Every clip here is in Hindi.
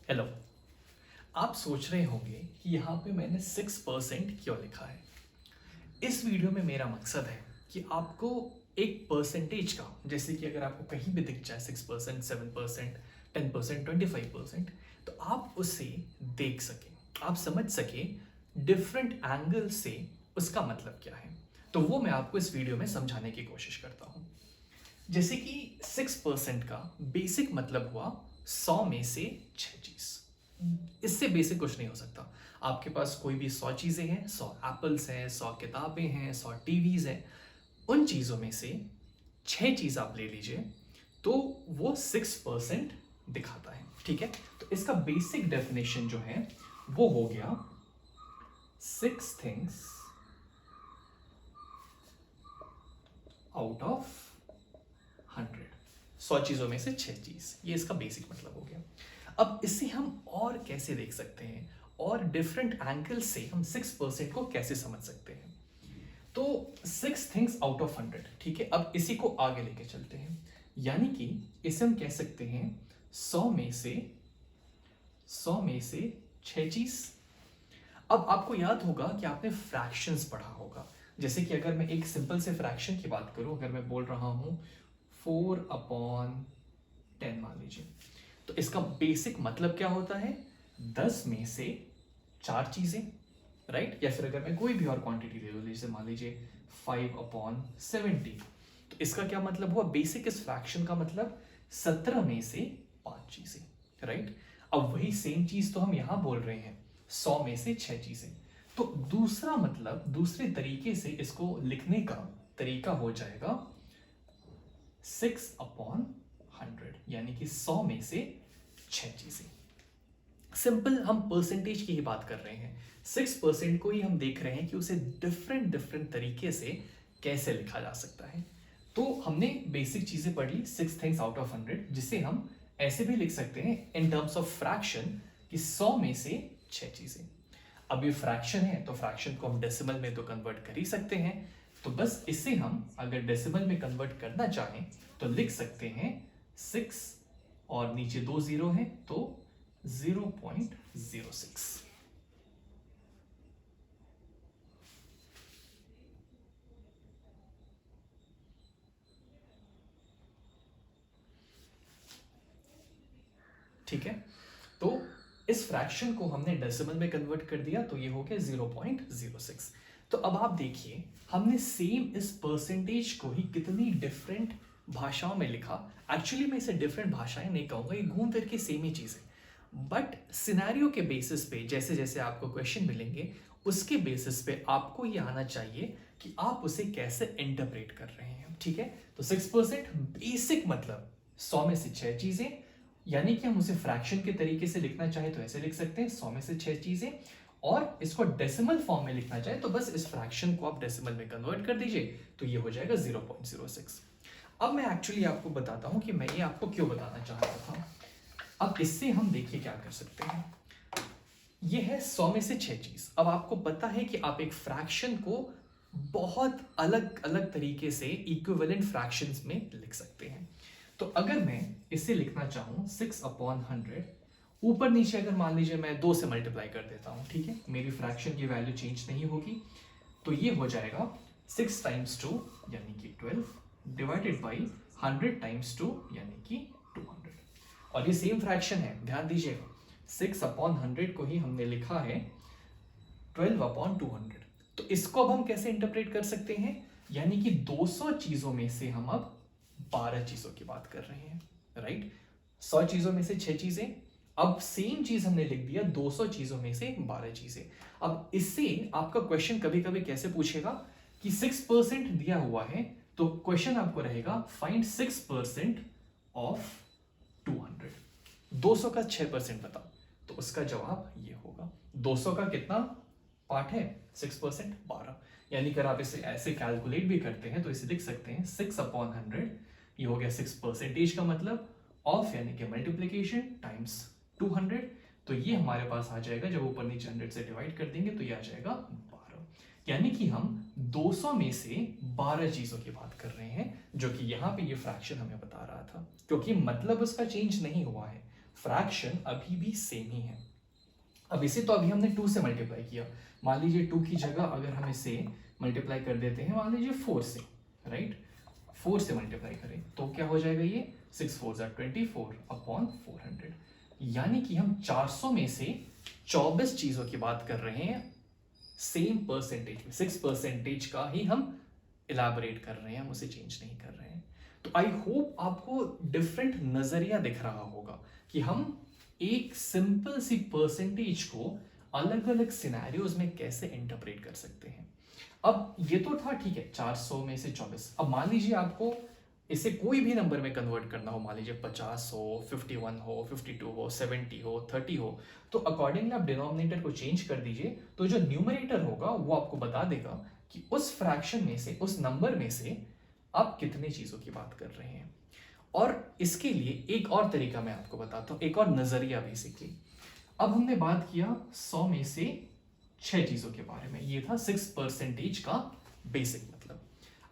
हेलो। आप सोच रहे होंगे कि यहाँ पे मैंने 6% क्यों लिखा है। इस वीडियो में मेरा मकसद है कि आपको एक परसेंटेज का, जैसे कि अगर आपको कहीं भी दिख जाए 6%, 7%, 10%, 25%, तो आप उसे देख सकें, आप समझ सकें डिफरेंट एंगल से उसका मतलब क्या है। तो वो मैं आपको इस वीडियो में समझाने की कोशिश करता हूँ। जैसे कि 6% का बेसिक मतलब हुआ 100 में से 6 चीज। इससे बेसिक कुछ नहीं हो सकता। आपके पास कोई भी 100 चीजें हैं, 100 एप्पल्स हैं, 100 किताबें हैं, 100 टीवीज हैं। उन चीजों में से 6 चीज आप ले लीजिए, तो वो 6% दिखाता है। ठीक है, तो इसका बेसिक डेफिनेशन जो है वो हो गया 6 थिंग्स आउट ऑफ 100। 100 चीजों में से 6 चीज, ये इसका बेसिक मतलब हो गया। अब इसे हम और कैसे देख सकते हैं, और डिफरेंट एंगल से हम 6% को कैसे समझ सकते हैं। तो 6 थिंग्स आउट ऑफ 100, ठीक है। अब इसी को आगे लेके चलते हैं, यानी कि इसे हम कह सकते हैं 100 में से 6 चीज। अब आपको याद होगा कि आपने फ्रैक्शंस पढ़ा होगा। जैसे कि अगर मैं एक सिंपल से फ्रैक्शन की बात करूं, अगर मैं बोल रहा हूं 4/10 मान लीजिए, तो इसका बेसिक मतलब क्या होता है? 10 में से 4 चीजें, राइट। या फिर अगर मैं कोई भी और क्वांटिटी ले लूं, जैसे मान लीजिए 5/70, तो इसका क्या मतलब हुआ? बेसिक इस फ्रैक्शन का मतलब 17 में से 5 चीजें, राइट। अब वही सेम चीज तो हम यहां बोल रहे हैं 100 में से 6 चीजें। तो दूसरा मतलब, दूसरे तरीके से इसको लिखने का तरीका हो जाएगा 6/100, यानी कि 100 में से 6 चीजें। सिंपल हम परसेंटेज की ही बात कर रहे हैं। 6% को ही हम देख रहे हैं कि उसे डिफरेंट डिफरेंट तरीके से कैसे लिखा जा सकता है। तो हमने बेसिक चीजें पढ़ ली, 6 थिंग्स आउट ऑफ 100, जिसे हम ऐसे भी लिख सकते हैं इन टर्म्स ऑफ फ्रैक्शन कि 100 में से 6 चीजें। अब ये फ्रैक्शन है तो फ्रैक्शन को हम डेसिमल में तो कन्वर्ट कर ही सकते हैं। तो बस इसे हम अगर डेसिमल में कन्वर्ट करना चाहें तो लिख सकते हैं 6 और नीचे 2 जीरो है तो 0.06। ठीक है, तो इस फ्रैक्शन को हमने डेसिमल में कन्वर्ट कर दिया तो ये हो गया 0.06। तो अब आप देखिए, हमने सेम इस परसेंटेज को ही कितनी डिफरेंट भाषाओं में लिखा। एक्चुअली मैं इसे डिफरेंट भाषाएं नहीं कहूंगा, ये घूम फिर के सेम ही चीज है। बट सिनेरियो के बेसिस पे जैसे जैसे आपको क्वेश्चन मिलेंगे, उसके बेसिस पे आपको ये आना चाहिए कि आप उसे कैसे इंटरप्रेट कर रहे हैं। ठीक है, तो 6% बेसिक मतलब 100 में से 6 चीजें, यानी कि हम उसे फ्रैक्शन के तरीके से लिखना चाहे तो ऐसे लिख सकते हैं 100 में से 6 चीजें। और इसको डेसिमल फॉर्म में लिखना चाहे तो बस इस फ्रैक्शन को आप डेसिमल में कन्वर्ट कर दीजिए तो ये हो जाएगा 0.06। अब मैं एक्चुअली आपको बताता हूं कि मैं ये आपको क्यों बताना चाह रहा था। अब इससे हम देखिए क्या कर सकते हैं। ये है 100 में से 6 चीज। अब आपको पता है कि आप एक फ्रैक्शन को बहुत अलग अलग तरीके से इक्विवेलेंट फ्रैक्शंस में लिख सकते हैं। तो अगर मैं इसे लिखना चाहूं 6/100, ऊपर नीचे अगर मान लीजिए मैं 2 से मल्टीप्लाई कर देता हूं, ठीक है, मेरी फ्रैक्शन की वैल्यू चेंज नहीं होगी, तो ये हो जाएगा 6 टाइम्स 2 यानी कि 12 डिवाइडेड बाई 100 टाइम्स 2 यानी कि 200। और ये सेम फ्रैक्शन है, ध्यान दीजिएगा, 6/100 को ही हमने लिखा है 12/200। तो इसको अब हम कैसे इंटरप्रेट कर सकते हैं, यानी कि 200 चीजों में से हम अब 12 चीजों की बात कर रहे हैं, राइट। 100 चीजों में से 6 चीजें, अब सेम चीज हमने लिख दिया 200 चीजों में से 12 चीजें। अब इससे आपका क्वेश्चन कभी कभी कैसे पूछेगा कि 6% दिया हुआ है, तो क्वेश्चन आपको रहेगा फाइंड 6% ऑफ 200। 200 का 6% बताओ, तो उसका जवाब ये होगा। 200 का कितना पार्ट है? 6%, 12। यानी कि अगर आप इसे ऐसे कैलकुलेट भी करते हैं तो इसे लिख सकते हैं 6/100, ये हो गया 6% का मतलब, ऑफ यानी कि मल्टीप्लीकेशन टाइम्स 200। तो ये हमारे पास आ जाएगा, जब ऊपर नीचे 100 से डिवाइड कर देंगे तो ये आ जाएगा 12। यानी कि हम 200 में से 12 चीजों की बात कर रहे हैं, जो कि यहाँ पे ये फ्रैक्शन हमें बता रहा था, क्योंकि मतलब उसका चेंज नहीं हुआ है, फ्रैक्शन अभी भी सेम ही है। अब इसे तो अभी हमने 2 से मल्टीप्लाई किया, मान लीजिए 2 की जगह अगर हम इसे मल्टीप्लाई कर देते हैं मान लीजिए 4 से, राइट, 4 से मल्टीप्लाई करें तो क्या हो जाएगा, ये 6 4 24 अपॉन 400, यानी कि हम 400 में से 24 चीजों की बात कर रहे हैं सेम परसेंटेज में, 6% का ही हम इलाबोरेट कर रहे हैं, हम उसे चेंज नहीं कर रहे हैं। तो आई होप आपको डिफरेंट नजरिया दिख रहा होगा कि हम एक सिंपल सी परसेंटेज को अलग अलग सिनेरियोज में कैसे इंटरप्रेट कर सकते हैं। अब ये तो था, ठीक है, 400 में से 24। अब मान लीजिए आपको इसे कोई भी नंबर में कन्वर्ट करना हो, मान लीजिए 50 हो, 51 हो, 52 हो, 70 हो, 30 हो, तो अकॉर्डिंगली आप डिनोमिनेटर को चेंज कर दीजिए, तो जो न्यूमरेटर होगा वो आपको बता देगा कि उस फ्रैक्शन में से, उस नंबर में से आप कितने चीजों की बात कर रहे हैं। और इसके लिए एक और तरीका मैं आपको बताता हूं, एक और नजरिया बेसिकली। अब हमने बात किया 100 में से 6 चीजों के बारे में, ये था 6% का बेसिक मतलब।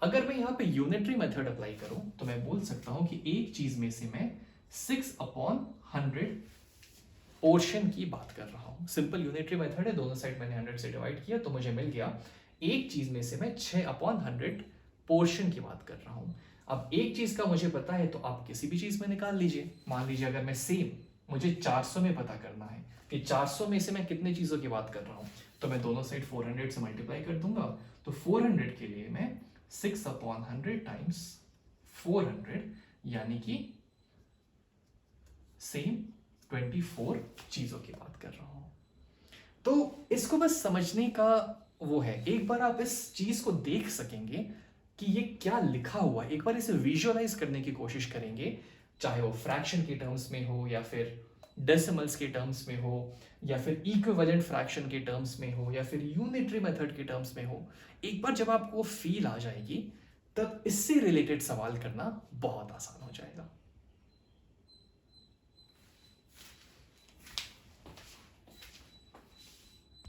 अगर मैं यहां पे यूनिटरी मेथड अप्लाई करूं तो मैं बोल सकता हूं कि एक चीज में से मैं 6/100 पोर्शन की बात कर रहा हूं। सिंपल यूनिटरी मेथड है, दोनों साइड मैंने 100 से डिवाइड किया तो मुझे मिल गया एक चीज में से मैं 6/100 पोर्शन की बात कर रहा हूं। अब एक चीज का मुझे पता है तो आप किसी भी चीज में निकाल लीजिए। मान लीजिए अगर मैं सेम, मुझे 400 में पता करना है कि 400 में से मैं कितने चीजों की बात कर रहा हूं, तो मैं दोनों साइड 400 से मल्टीप्लाई कर दूंगा। तो 400 के लिए मैं 6/100 टाइम्स 400, यानी कि सेम 24 चीजों की बात कर रहा हूं। तो इसको बस समझने का वो है, एक बार आप इस चीज को देख सकेंगे कि ये क्या लिखा हुआ है, एक बार इसे विजुअलाइज करने की कोशिश करेंगे, चाहे वो फ्रैक्शन के टर्म्स में हो या फिर डेसिमल्स के टर्म्स में हो या फिर इक्विवेलेंट फ्रैक्शन के टर्म्स में हो या फिर यूनिटरी मेथड के टर्म्स में हो, एक बार जब आपको फील आ जाएगी तब इससे रिलेटेड सवाल करना बहुत आसान हो जाएगा।